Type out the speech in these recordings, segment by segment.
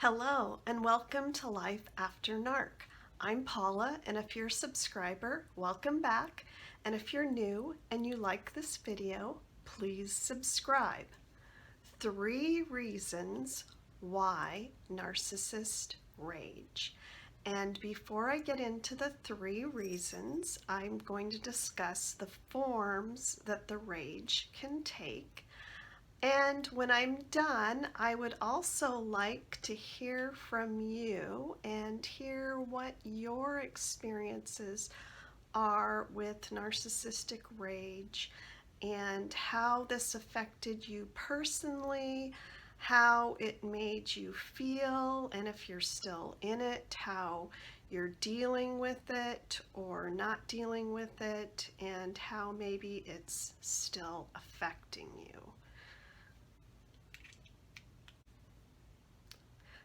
Hello and welcome to Life After Narc. I'm Paula, and if you're a subscriber, welcome back. And if you're new and you like this video, please subscribe. 3 reasons why narcissists rage. And before I get into the 3 reasons, I'm going to discuss the forms that the rage can take. And when I'm done, I would also like to hear from you and hear what your experiences are with narcissistic rage and how this affected you personally, how it made you feel, and if you're still in it, how you're dealing with it or not dealing with it, and how maybe it's still affecting you.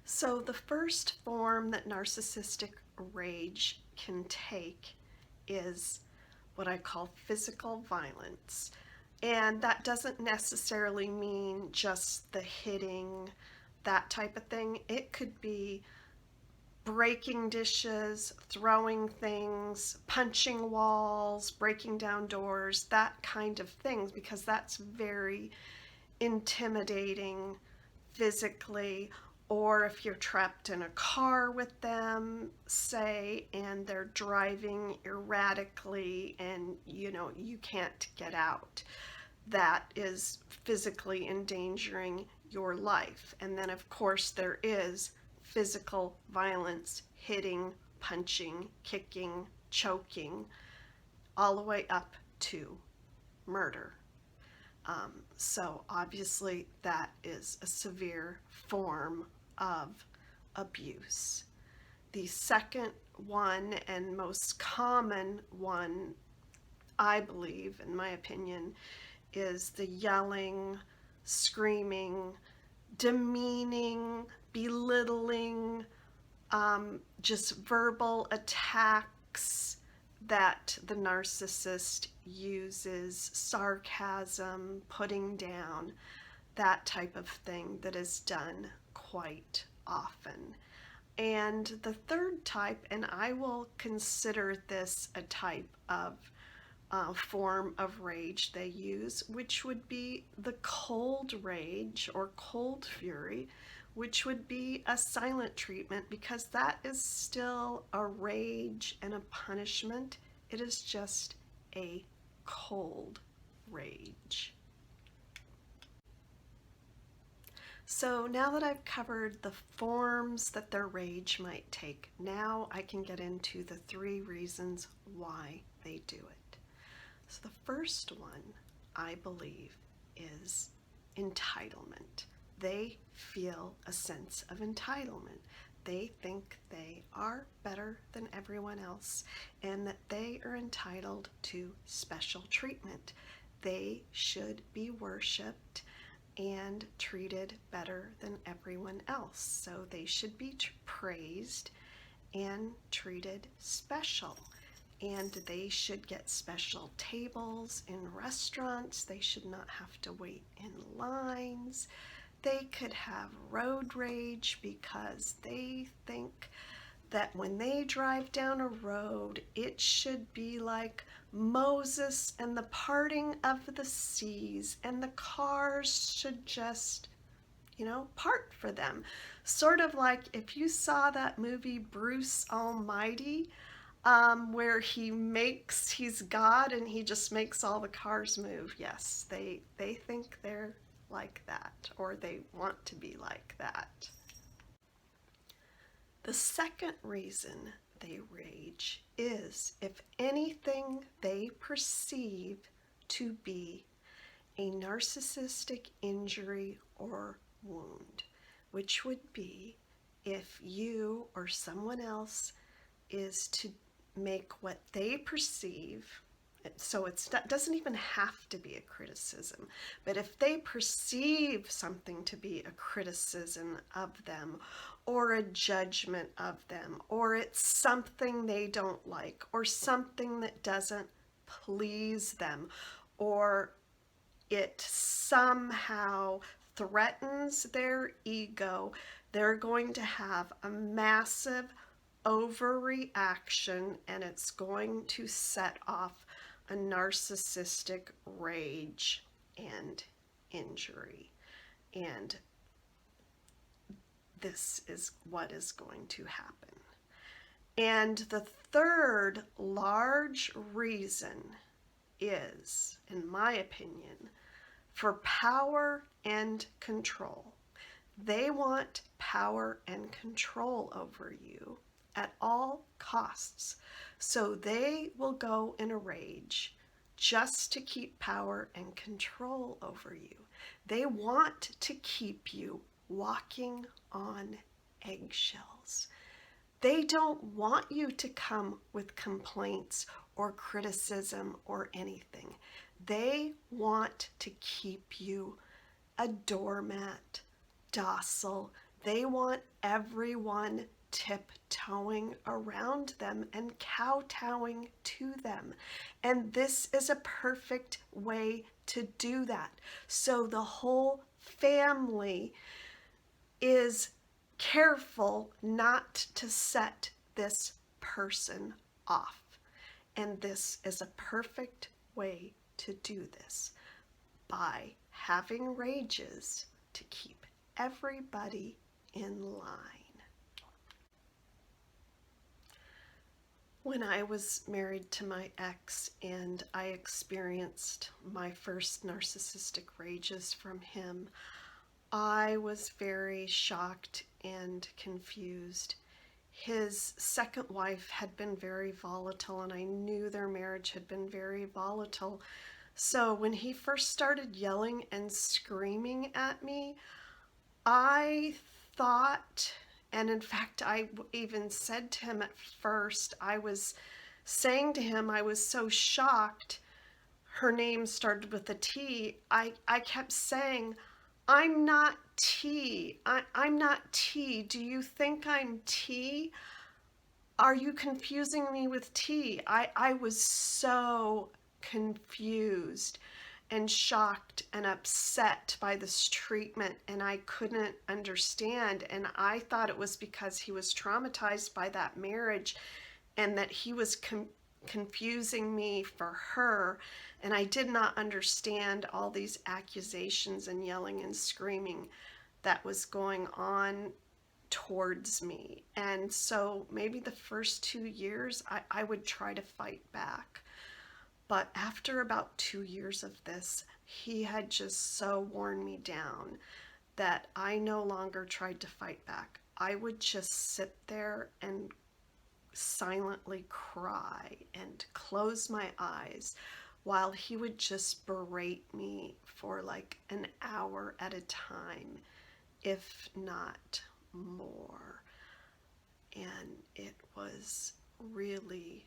So the first form that narcissistic rage can take is what I call physical violence. And that doesn't necessarily mean just the hitting, that type of thing. It could be breaking dishes, throwing things, punching walls, breaking down doors, that kind of things, because that's very intimidating physically. Or if you're trapped in a car with them, say, and they're driving erratically and you can't get out, that is physically endangering your life. And then of course there is physical violence, hitting, punching, kicking, choking, all the way up to murder. So obviously that is a severe form of abuse. The second one and most common one, I believe, in my opinion, is the yelling, screaming, demeaning, belittling, just verbal attacks that the narcissist uses, sarcasm, putting down, that type of thing that is done quite often. And the third type, and I will consider this a type of form of rage they use, which would be the cold rage or cold fury, which would be a silent treatment, because that is still a rage and a punishment. It is just a cold rage. So now that I've covered the forms that their rage might take, now I can get into the 3 reasons why they do it. So the first one, I believe, is entitlement. They feel a sense of entitlement. They think they are better than everyone else and that they are entitled to special treatment. They should be worshipped and treated better than everyone else. So they should be praised and treated special. And they should get special tables in restaurants. They should not have to wait in lines. They could have road rage because they think that when they drive down a road, it should be like Moses and the parting of the seas, and the cars should just, part for them. Sort of like if you saw that movie Bruce Almighty, where he's God and he just makes all the cars move. Yes, they think they're like that, or they want to be like that. The second reason they rage is if anything they perceive to be a narcissistic injury or wound, which would be if you or someone else is to make what they perceive, so it doesn't even have to be a criticism, but if they perceive something to be a criticism of them or a judgment of them, or it's something they don't like or something that doesn't please them, or it somehow threatens their ego, they're going to have a massive overreaction, and it's going to set off a narcissistic rage and injury. And this is what is going to happen. And the third large reason is, in my opinion, for power and control. They want power and control over you at all costs. So they will go in a rage just to keep power and control over you. They want to keep you walking on eggshells. They don't want you to come with complaints or criticism or anything. They want to keep you a doormat, docile. They want everyone tiptoeing around them and kowtowing to them. And this is a perfect way to do that. So the whole family is careful not to set this person off. And this is a perfect way to do this, by having rages to keep everybody in line. When I was married to my ex and I experienced my first narcissistic rages from him, I was very shocked and confused. His second wife had been very volatile, and I knew their marriage had been very volatile. So when he first started yelling and screaming at me, I thought, and in fact, I even said to him at first, I was saying to him, I was so shocked. Her name started with a T. I kept saying, I'm not T. I'm not T. Do you think I'm T? Are you confusing me with T? I was so confused and shocked and upset by this treatment, and I couldn't understand. And I thought it was because he was traumatized by that marriage and that he was confusing me for her. And I did not understand all these accusations and yelling and screaming that was going on towards me. And so maybe the first 2 years I would try to fight back. But after about 2 years of this, he had just so worn me down that I no longer tried to fight back. I would just sit there and silently cry and close my eyes while he would just berate me for like an hour at a time, if not more. And it was really,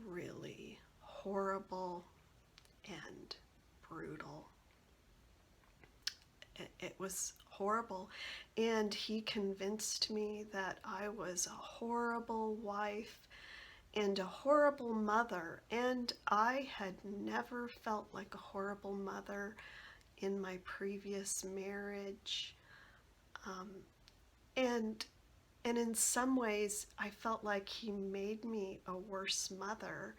really horrible and brutal. It was horrible. And he convinced me that I was a horrible wife and a horrible mother. And I had never felt like a horrible mother in my previous marriage. And in some ways, I felt like he made me a worse mother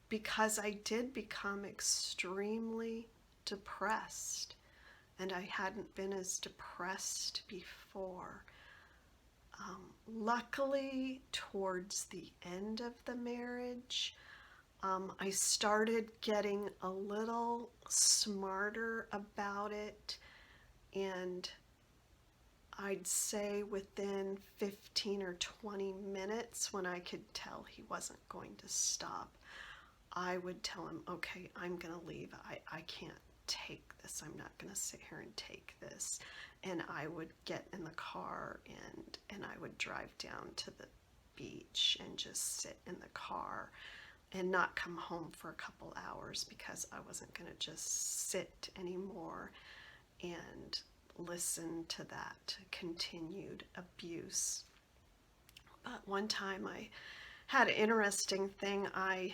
because I did become extremely depressed, and I hadn't been as depressed before. Luckily, towards the end of the marriage, I started getting a little smarter about it, and I'd say within 15 or 20 minutes, when I could tell he wasn't going to stop, I would tell him, okay, I'm going to leave. I can't take this. I'm not going to sit here and take this. And I would get in the car and I would drive down to the beach and just sit in the car and not come home for a couple hours because I wasn't going to just sit anymore and listen to that continued abuse. But one time I had an interesting thing. I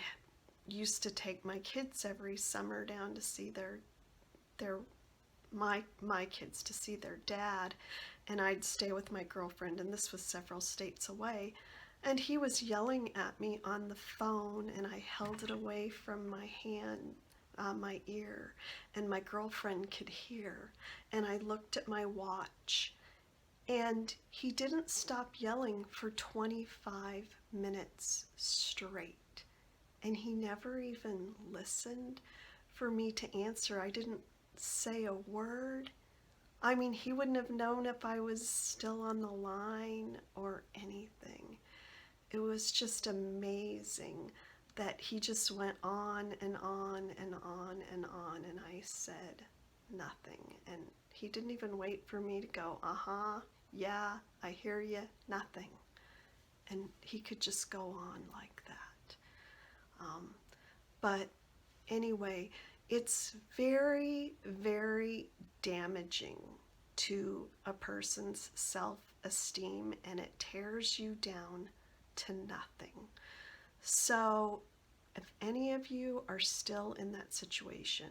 used to take my kids every summer down to see their my kids to see their dad, and I'd stay with my girlfriend, and this was several states away, and he was yelling at me on the phone, and I held it away from my hand, my ear, and my girlfriend could hear, and I looked at my watch, and he didn't stop yelling for 25 minutes straight. And he never even listened for me to answer. I didn't say a word. I mean, he wouldn't have known if I was still on the line or anything. It was just amazing that he just went on and on and on and on, and I said nothing. And he didn't even wait for me to go, uh-huh, yeah, I hear you, nothing. And he could just go on like that. But anyway, it's very, very damaging to a person's self-esteem, and it tears you down to nothing. So if any of you are still in that situation,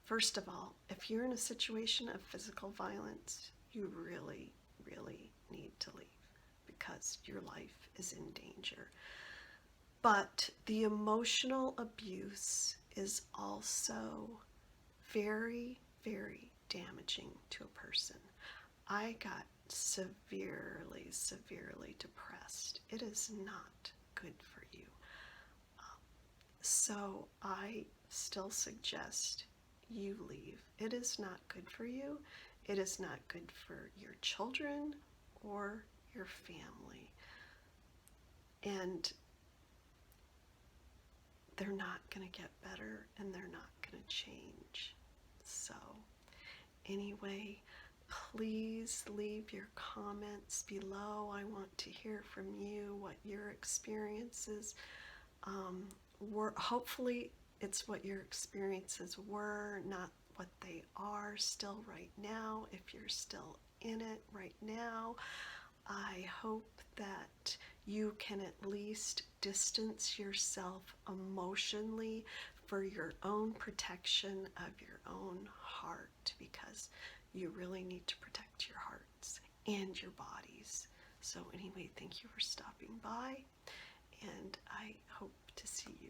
first of all, if you're in a situation of physical violence, you really, really need to leave because your life is in danger. But the emotional abuse is also very, very damaging to a person. I got severely, severely depressed. It is not good for you. So I still suggest you leave. It is not good for you. It is not good for your children or your family. And they're not going to get better, and they're not going to change. So anyway, please leave your comments below. I want to hear from you what your experiences were. Hopefully it's what your experiences were, not what they are still right now. If you're still in it right now, I hope that you can at least distance yourself emotionally for your own protection of your own heart, because you really need to protect your hearts and your bodies. So anyway, thank you for stopping by, and I hope to see you